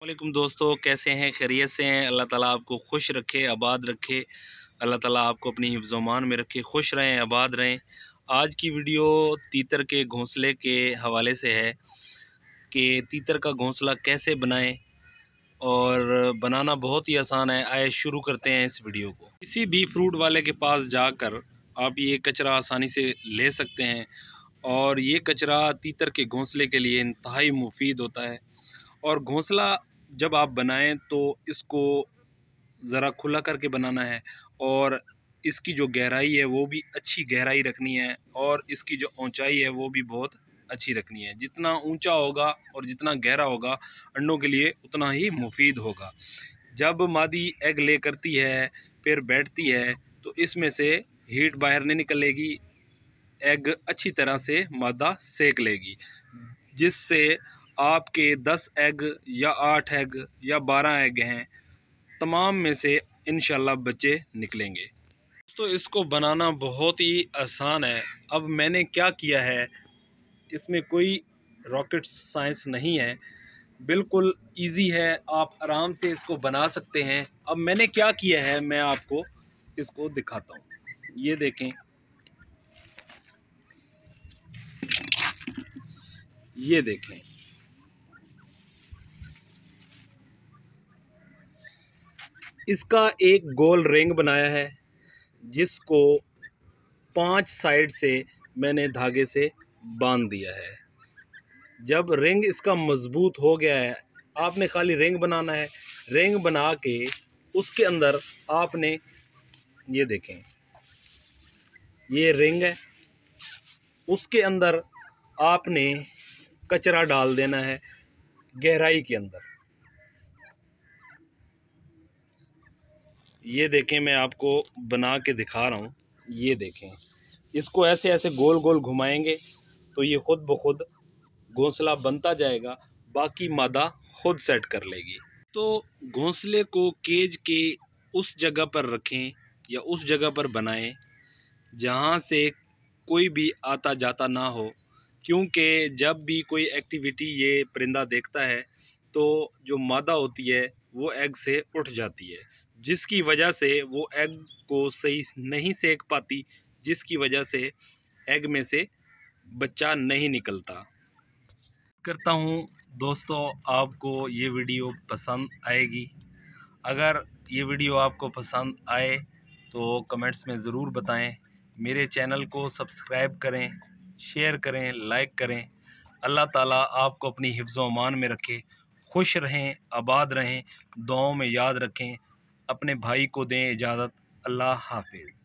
वालेकुम दोस्तों, कैसे हैं? खैरियत से हैं? अल्लाह ताला आपको खुश रखे, आबाद रखे। अल्लाह ताला आपको अपनी हिफ्ज़-ओ-मान में रखे, खुश रहें, आबाद रहें। आज की वीडियो तीतर के घोंसले के हवाले से है कि तीतर का घोंसला कैसे बनाएं, और बनाना बहुत ही आसान है। आइए शुरू करते हैं इस वीडियो को। किसी भी फ्रूट वाले के पास जाकर आप ये कचरा आसानी से ले सकते हैं, और ये कचरा तीतर के घोंसले के लिए इंतहाई मुफीद होता है। और घोंसला जब आप बनाएं तो इसको ज़रा खुला करके बनाना है, और इसकी जो गहराई है वो भी अच्छी गहराई रखनी है, और इसकी जो ऊंचाई है वो भी बहुत अच्छी रखनी है। जितना ऊंचा होगा और जितना गहरा होगा अंडों के लिए उतना ही मुफीद होगा। जब मादी एग ले करती है, फिर बैठती है, तो इसमें से हीट बाहर नहीं निकलेगी। एग अच्छी तरह से मादा सेक लेगी, जिससे आपके 10 एग या 8 एग या 12 एग हैं, तमाम में से इंशाल्लाह बच्चे निकलेंगे। तो इसको बनाना बहुत ही आसान है। अब मैंने क्या किया है, इसमें कोई रॉकेट साइंस नहीं है, बिल्कुल इजी है, आप आराम से इसको बना सकते हैं। अब मैंने क्या किया है, मैं आपको इसको दिखाता हूँ। ये देखें, ये देखें, इसका एक गोल रिंग बनाया है, जिसको 5 साइड से मैंने धागे से बांध दिया है। जब रिंग इसका मजबूत हो गया है, आपने खाली रिंग बनाना है। रिंग बना के उसके अंदर आपने, ये देखें, ये रिंग है, उसके अंदर आपने कचरा डाल देना है गहराई के अंदर। ये देखें, मैं आपको बना के दिखा रहा हूँ। ये देखें, इसको ऐसे ऐसे गोल गोल घुमाएंगे तो ये खुद ब खुद घोंसला बनता जाएगा, बाकी मादा खुद सेट कर लेगी। तो घोंसले को केज के उस जगह पर रखें या उस जगह पर बनाएं जहाँ से कोई भी आता जाता ना हो, क्योंकि जब भी कोई एक्टिविटी ये परिंदा देखता है तो जो मादा होती है वो एग से उठ जाती है, जिसकी वजह से वो एग को सही नहीं सेक पाती, जिसकी वजह से एग में से बच्चा नहीं निकलता। करता हूँ दोस्तों, आपको ये वीडियो पसंद आएगी। अगर ये वीडियो आपको पसंद आए तो कमेंट्स में ज़रूर बताएं। मेरे चैनल को सब्सक्राइब करें, शेयर करें, लाइक करें। अल्लाह ताला आपको अपनी हिफ्ज़-ओ-अमान में रखे, खुश रहें, आबाद रहें, दुआओं में याद रखें। अपने भाई को दें इजाज़त। अल्लाह हाफिज़।